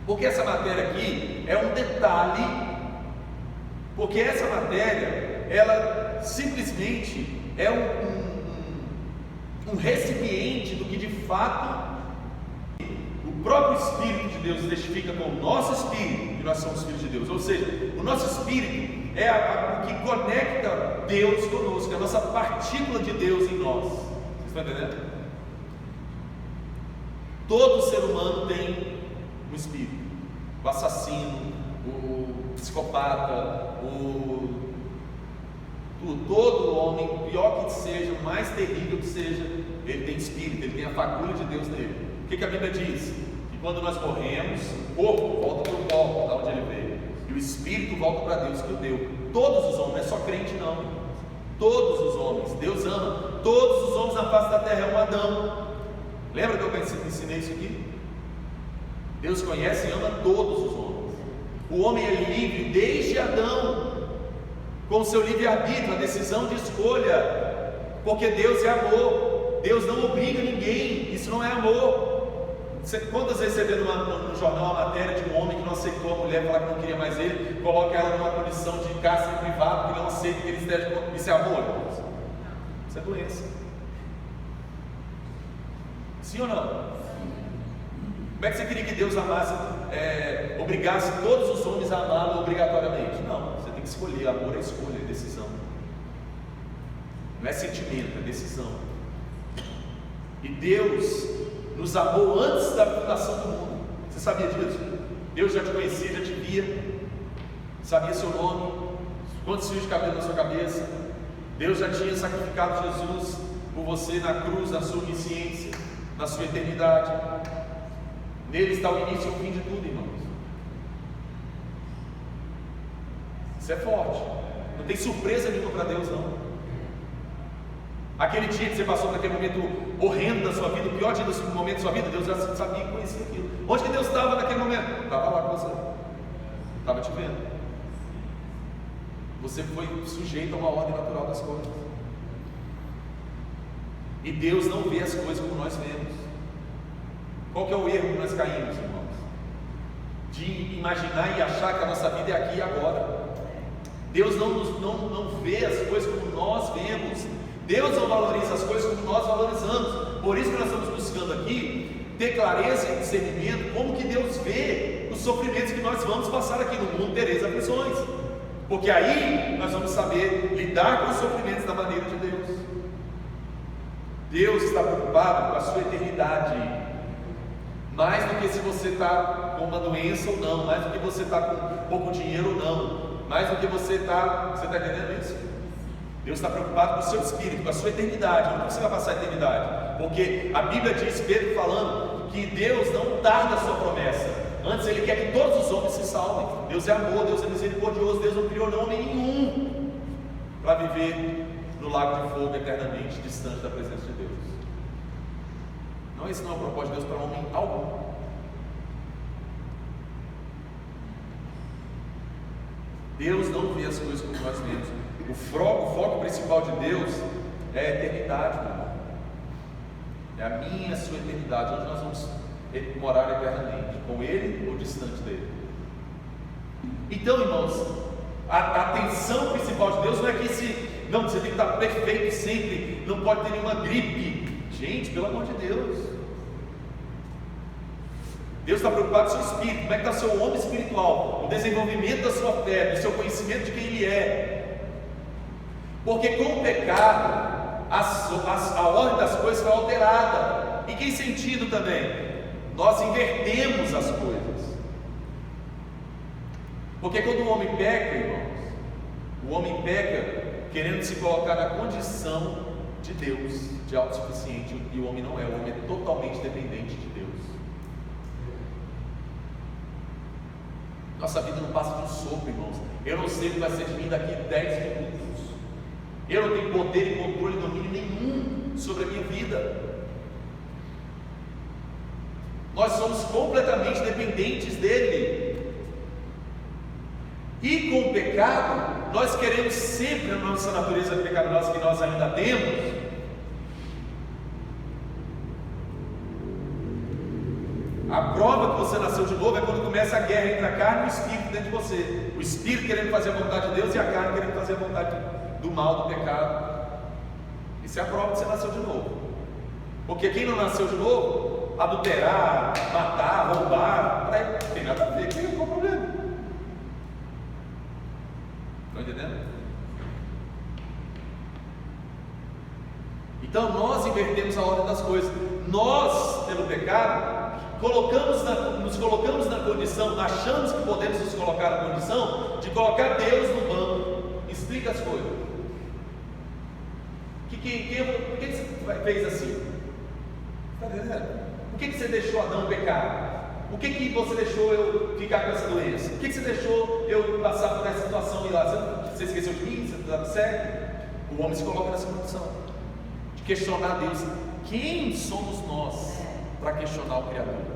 Porque essa matéria aqui é um detalhe, porque essa matéria, ela simplesmente é um recipiente do que de fato o próprio Espírito de Deus testifica com o nosso Espírito, que nós somos filhos de Deus. Ou seja, o nosso Espírito é o que conecta Deus conosco, é a nossa partícula de Deus em nós. Vocês estão entendendo? Todo ser humano tem um Espírito. O assassino, o psicopata, todo homem, pior que seja, o mais terrível que seja, ele tem Espírito, ele tem a fagulha de Deus nele. O que a Bíblia diz? Que quando nós morremos, o corpo volta para o pó, da onde ele veio, e o Espírito volta para Deus que o deu. Todos os homens, não é só crente não, todos os homens, Deus ama todos os homens na face da terra, é um Adão. Lembra que eu ensinei isso aqui? Deus conhece e ama todos os homens. O homem é livre desde Adão, com o seu livre-arbítrio, a decisão de escolha, porque Deus é amor. Deus não obriga ninguém, isso não é amor. Quantas vezes você vê no jornal uma matéria de um homem que não aceitou a mulher, falar que não queria mais ele, coloca ela numa condição de cárcere privado, que não aceita, que ele esteja. Isso é amor, irmãos? Isso é doença. Sim ou não? Como é que você queria que Deus amasse, obrigasse todos os homens a amá-lo obrigatoriamente? Não, você tem que escolher. Amor é escolha, é decisão. Não é sentimento, é decisão. E Deus nos amou antes da fundação do mundo. Você sabia disso? Deus já te conhecia, já te via, sabia seu nome, quantos fios de cabelo na sua cabeça. Deus já tinha sacrificado Jesus por você na cruz, na sua onisciência, na sua eternidade. Nele está o início e o fim de tudo, irmãos. Isso é forte. Não tem surpresa nenhuma para Deus, não. Aquele dia que você passou por aquele momento horrendo da sua vida, o pior dia do momento da sua vida, Deus já sabia e conhecia aquilo. Onde que Deus estava naquele momento? Estava lá com você. Estava te vendo. Você foi sujeito a uma ordem natural das coisas. E Deus não vê as coisas como nós vemos. Qual que é o erro que nós caímos, irmãos? De imaginar e achar que a nossa vida é aqui e agora. Deus não vê as coisas como nós vemos. Deus não valoriza as coisas como nós valorizamos. Por isso que nós estamos buscando aqui ter clareza e discernimento como que Deus vê os sofrimentos que nós vamos passar aqui no mundo, tereis aflições. Porque aí nós vamos saber lidar com os sofrimentos da maneira de Deus. Deus está preocupado com a sua eternidade, mais do que se você está com uma doença ou não, mais do que você está com pouco dinheiro ou não, mais do que você está entendendo isso? Deus está preocupado com o seu espírito, com a sua eternidade. Onde você vai passar a eternidade? Porque a Bíblia diz, Pedro falando, que Deus não tarda a sua promessa, antes Ele quer que todos os homens se salvem. Deus é amor, Deus é misericordioso, Deus não criou homem nenhum para viver no lago de fogo eternamente distante da presença de Deus. Não, esse não é o propósito de Deus para homem algum. Deus não vê as coisas como nós vemos. O foco principal de Deus é a eternidade, meu irmão. É a minha e a sua eternidade, onde nós vamos morar eternamente, com Ele ou distante dele. Então, irmãos, a atenção principal de Deus não é que você tem que estar perfeito sempre, não pode ter nenhuma gripe. Gente, pelo amor de Deus. Deus está preocupado com o seu espírito. Como é que está o seu homem espiritual? O desenvolvimento da sua fé, do seu conhecimento de quem Ele é. Porque com o pecado, a ordem das coisas foi alterada. E que sentido também? Nós invertemos as coisas. Porque quando o homem peca, irmãos, o homem peca querendo se colocar na condição de Deus, de autossuficiente, e o homem não é. O homem é totalmente dependente de Deus. Nossa vida não passa de um sopro, irmãos. Eu não sei o que vai ser de mim daqui 10 minutos. Eu não tenho poder e controle, domínio nenhum sobre a minha vida. Nós somos completamente dependentes dele. E com o pecado, nós queremos sempre a nossa natureza pecaminosa que nós ainda temos. A prova que você nasceu de novo é quando começa a guerra entre a carne e o espírito dentro de você. O espírito querendo fazer a vontade de Deus e a carne querendo fazer a vontade do mal, do pecado. Isso é a prova que você nasceu de novo. Porque quem não nasceu de novo, adulterar, matar, roubar, não tem nada a ver. Qual é o problema? Estão entendendo? Então nós invertemos a ordem das coisas. Nós, pelo pecado, nos colocamos na condição, achamos que podemos nos colocar na condição de colocar Deus no banco. Explica as coisas. Por que você fez assim? Está entendendo? Por que você deixou Adão pecar? Por que você deixou eu ficar com essa doença? Por que você deixou eu passar por essa situação e lá? Você esqueceu de mim? Você está certo? O homem se coloca nessa condição de questionar Deus. Quem somos nós para questionar o Criador?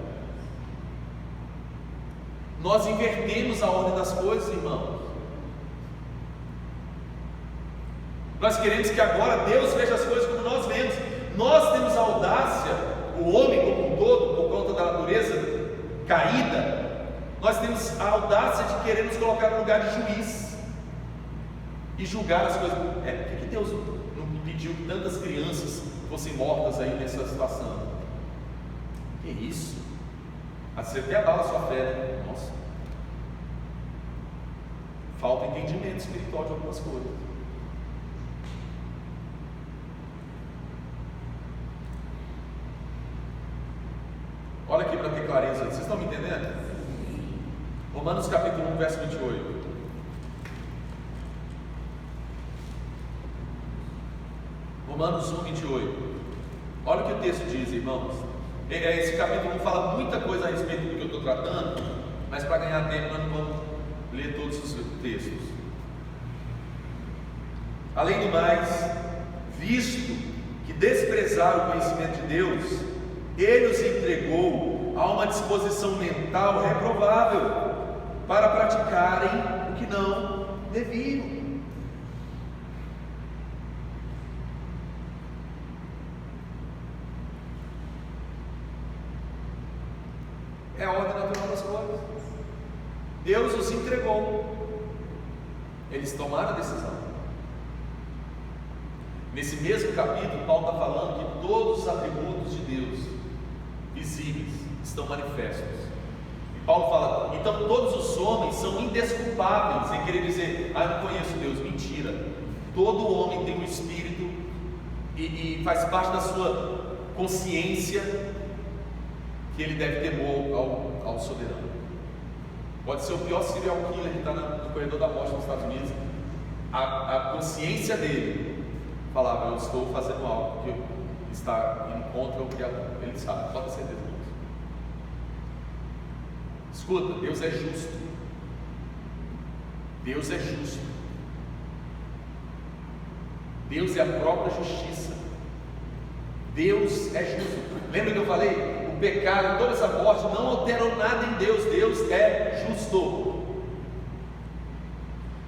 Nós invertemos a ordem das coisas, irmãos. Nós queremos que agora Deus veja as coisas como nós vemos. Nós temos a audácia, o homem como um todo, por conta da natureza caída, nós temos a audácia de querer nos colocar no lugar de juiz e julgar as coisas. Por que Deus não pediu que tantas crianças fossem mortas aí nessa situação? Que isso? Você até abala a sua fé, né? Nossa. Falta entendimento espiritual de algumas coisas. Olha aqui para ter clareza, vocês estão me entendendo? Romanos capítulo 1, verso 28. Romanos 1, 28. Olha o que o texto diz, irmãos. Esse capítulo 1 fala muita coisa a respeito do que eu estou tratando, mas para ganhar tempo nós não vamos ler todos os textos. Além do mais, visto que desprezaram o conhecimento de Deus, Ele os entregou a uma disposição mental reprovável para praticarem o que não deviam. É a ordem natural das coisas. Deus os entregou. Eles tomaram a decisão. Nesse mesmo capítulo, Paulo está falando que todos os atributos de Deus visíveis estão manifestos. E Paulo fala, então todos os homens são indesculpáveis em querer dizer, eu não conheço Deus. Mentira. Todo homem tem um espírito e faz parte da sua consciência que ele deve temor ao soberano. Pode ser o pior serial killer que está no corredor da morte nos Estados Unidos. A consciência dele falava, eu estou fazendo algo que está indo contra o Criador. Ele sabe, pode ser Deus. Escuta, Deus é justo. Deus é justo. Deus é a própria justiça. Deus é justo. Lembra que eu falei? O pecado, toda essa morte não alterou nada em Deus. Deus é justo.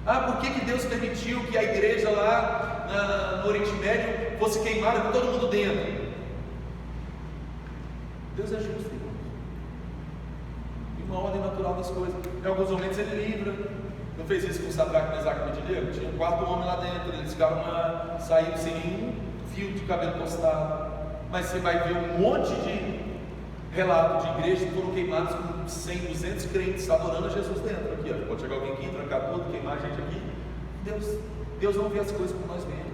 Por que Deus permitiu que a igreja lá no Oriente Médio fosse queimada com todo mundo dentro? Deus é justo, irmãos. Tem uma ordem natural das coisas. Em alguns momentos ele livra. Não fez isso com Sadraque, Mesaque e Abednego? Tinha um quarto homem lá dentro. Eles ficaram saíram sem nenhum fio de cabelo tostado. Mas você vai ver um monte de relatos de igrejas que foram queimadas com 100, 200 crentes adorando a Jesus dentro. Aqui, ó. Pode chegar alguém aqui, trancar tudo, queimar a gente aqui. Deus não vê as coisas como nós vemos.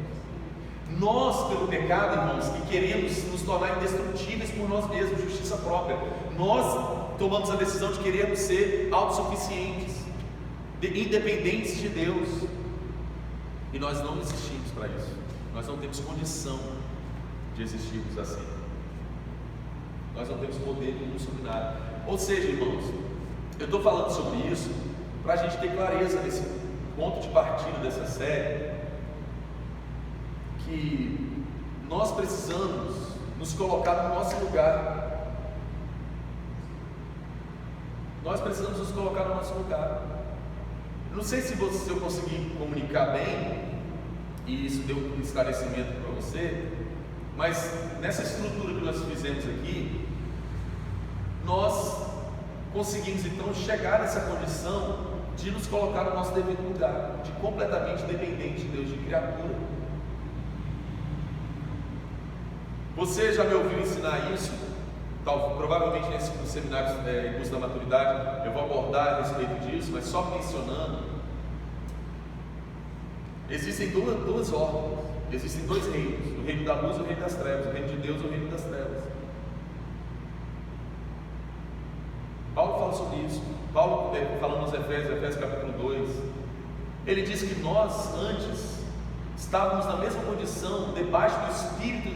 Nós, pelo pecado, irmãos, que queremos nos tornar indestrutíveis por nós mesmos, justiça própria, nós tomamos a decisão de querermos ser autossuficientes, independentes de Deus, e nós não existimos para isso. Nós não temos condição de existirmos assim. Nós não temos poder nenhum sobre nada. Ou seja, irmãos, eu estou falando sobre isso para a gente ter clareza nesse ponto de partida dessa série, que nós precisamos nos colocar no nosso lugar. Nós precisamos nos colocar no nosso lugar. Não sei se eu consegui comunicar bem, e isso deu um esclarecimento para você, mas nessa estrutura que nós fizemos aqui, nós conseguimos então chegar nessa condição de nos colocar no nosso devido lugar, de completamente dependente de Deus, de criatura. Você já me ouviu ensinar isso? Provavelmente nesse seminário curso da maturidade eu vou abordar a respeito disso, mas só mencionando. Existem duas ordens, existem dois reinos: o reino da luz e o reino das trevas, o reino de Deus e o reino das trevas. Paulo fala sobre isso. Paulo, falando nos Efésios capítulo 2, ele diz que nós antes estávamos na mesma condição, debaixo do espírito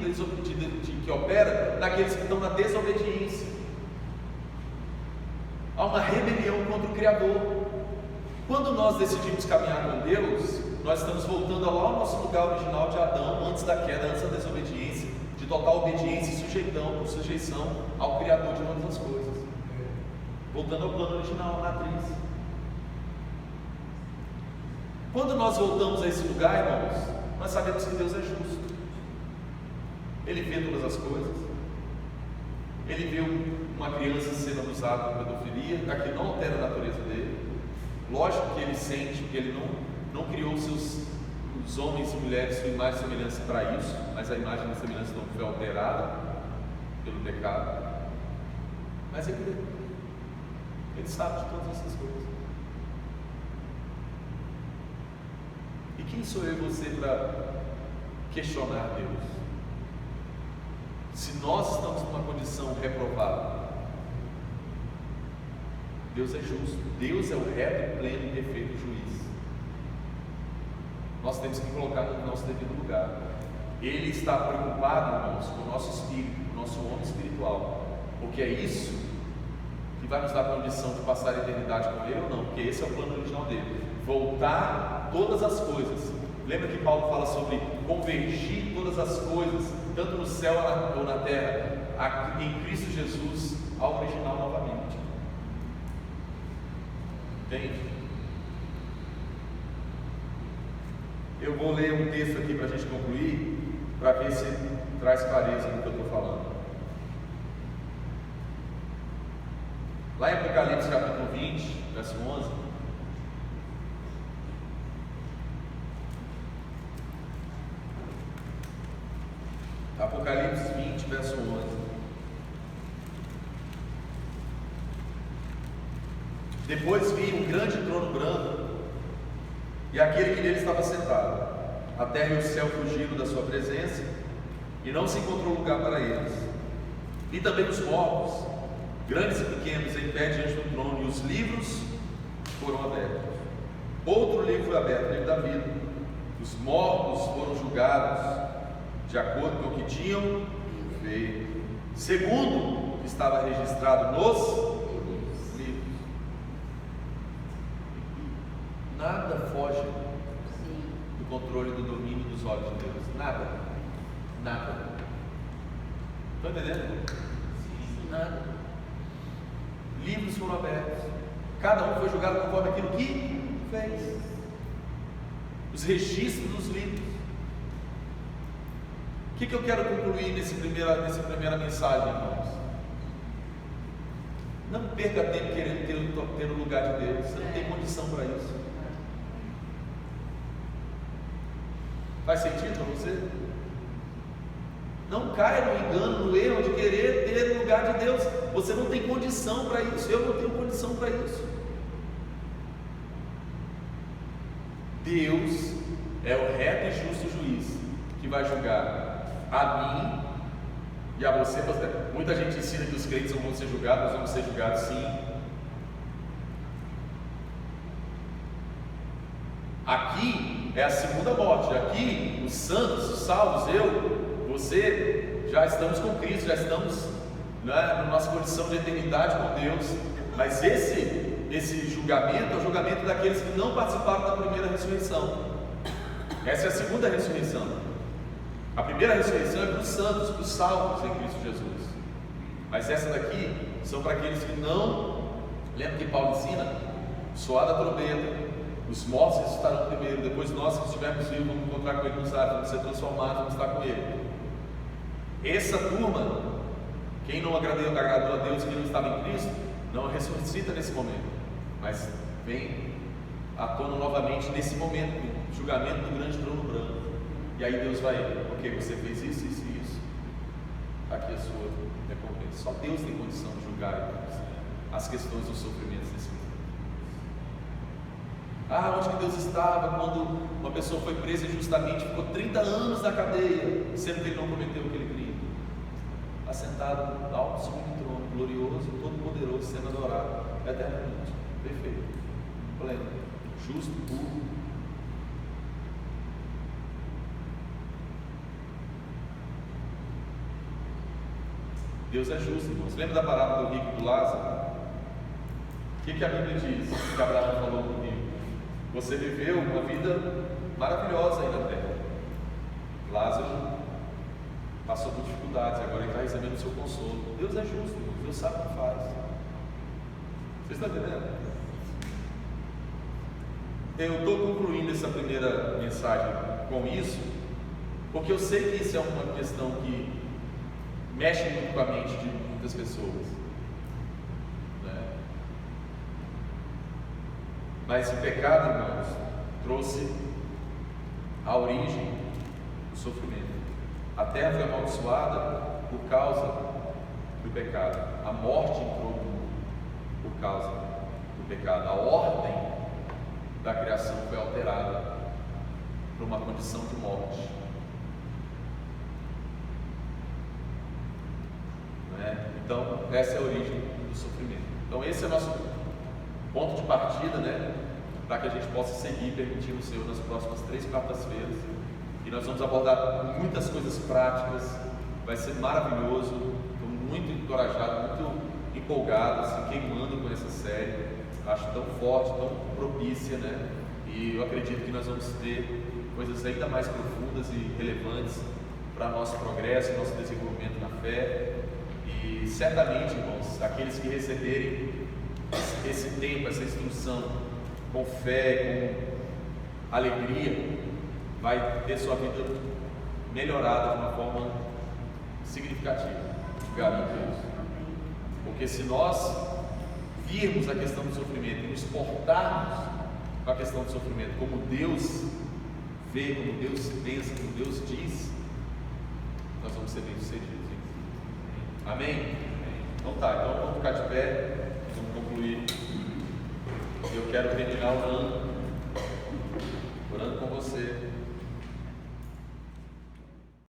que opera naqueles que estão na desobediência. Há uma rebelião contra o Criador. Quando nós decidimos caminhar com Deus, nós estamos voltando lá ao nosso lugar original de Adão, antes da queda, antes da desobediência, de total obediência e sujeição ao Criador de todas as coisas. Voltando ao plano original, a matriz. Quando nós voltamos a esse lugar, irmãos, nós sabemos que Deus é justo. Ele vê todas as coisas. Ele vê uma criança sendo abusada por pedofilia, aqui não altera a natureza dele. Lógico que ele sente que ele não criou os homens e mulheres sua imagem e semelhança para isso, mas a imagem e a semelhança não foi alterada pelo pecado. Mas ele sabe de todas essas coisas. E quem sou eu e você para questionar Deus? Se nós estamos numa condição reprovada, Deus é justo. Deus é o reto, pleno e perfeito juiz. Nós temos que colocar no nosso devido lugar. Ele está preocupado, irmãos, com o nosso espírito, com o nosso homem espiritual, porque é isso que vai nos dar a condição de passar a eternidade com Ele ou não, porque esse é o plano original dele, voltar todas as coisas. Lembra que Paulo fala sobre convergir todas as coisas, tanto no céu ou na terra, em Cristo Jesus, ao original novamente. Entende? Eu vou ler um texto aqui para a gente concluir, para ver se traz clareza no que eu estou falando. Lá em Apocalipse capítulo 20, verso 11. Apocalipse 20, verso 11. Depois vi um grande trono branco, e aquele que nele estava sentado. A terra e o céu fugiram da sua presença, e não se encontrou lugar para eles. E também os mortos, grandes e pequenos, em pé diante do trono, e os livros foram abertos. Outro livro foi aberto, o livro da vida. Os mortos foram julgados de acordo com o que tinham feito, segundo o que estava registrado nos livros. Nada foge do controle controle do domínio dos olhos de Deus. Nada. Estão entendendo? Nada. Livros foram abertos. Cada um foi julgado conforme aquilo que fez. Os registros dos livros. O que eu quero concluir nessa primeira mensagem, irmãos? Não perca tempo querendo ter o lugar de Deus. Você não tem condição para isso. Faz sentido para você? Não caia no engano, no erro de querer ter o lugar de Deus. Você não tem condição para isso. Eu não tenho condição para isso. Deus é o reto e justo juiz que vai julgar a mim e a você. Muita gente ensina que os crentes não vão ser julgados, nós vamos ser julgados sim. Aqui é a segunda morte. Aqui os santos, os salvos, eu, você, já estamos com Cristo, já estamos na nossa condição de eternidade com Deus. Mas esse julgamento é o julgamento daqueles que não participaram da primeira ressurreição. Essa é a segunda ressurreição. A primeira ressurreição é para os santos, para os salvos em Cristo Jesus. Mas essa daqui são para aqueles que não. Lembra que Paulo ensina? Soada a trombeta, os mortos ressuscitarão primeiro, depois nós que estivermos vivos vamos encontrar com Ele nos ares, vamos ser transformados, vamos estar com Ele. Essa turma, quem não agradou a Deus, quem não estava em Cristo, não ressuscita nesse momento, mas vem à tona novamente nesse momento, no julgamento do grande trono branco. E aí Deus vai, ok, você fez isso, isso e isso, aqui a sua recompensa. Só Deus tem condição de julgar as questões dos sofrimentos desse mundo. Onde que Deus estava quando uma pessoa foi presa injustamente, ficou 30 anos na cadeia, sendo que ele não cometeu aquele crime? Assentado alto sobre um trono, glorioso, todo poderoso, sendo adorado eternamente. Perfeito, pleno, justo, puro. Deus é justo, irmãos. Lembra da parábola do rico e do Lázaro? O que a Bíblia diz? Que Abraão falou para o rico: você viveu uma vida maravilhosa aí na terra. Lázaro passou por dificuldades, agora ele está recebendo o seu consolo. Deus é justo, irmãos. Deus sabe o que faz. Vocês estão entendendo? Eu estou concluindo essa primeira mensagem com isso, porque eu sei que isso é uma questão que mexe muito com a mente de muitas pessoas, né? Mas o pecado, irmãos, trouxe a origem do sofrimento. A terra foi amaldiçoada por causa do pecado. A morte entrou no mundo por causa do pecado. A ordem da criação foi alterada para uma condição de morte. Então, essa é a origem do sofrimento. Então, esse é o nosso ponto de partida, né? Para que a gente possa seguir permitindo o Senhor nas próximas 3 quartas-feiras. E nós vamos abordar muitas coisas práticas. Vai ser maravilhoso. Estou muito encorajado, muito empolgado, assim, queimando com essa série. Acho tão forte, tão propícia, né? E eu acredito que nós vamos ter coisas ainda mais profundas e relevantes para nosso progresso, nosso desenvolvimento na fé. E certamente, irmãos, aqueles que receberem esse tempo, essa instrução com fé, com alegria, vai ter sua vida melhorada de uma forma significativa. Garanto isso. Porque se nós virmos a questão do sofrimento e nos portarmos com a questão do sofrimento como Deus vê, como Deus pensa, como Deus diz, nós vamos ser bem-sucedidos. Amém? Então tá, então vamos ficar de pé, vamos concluir. Eu quero terminar orando com você.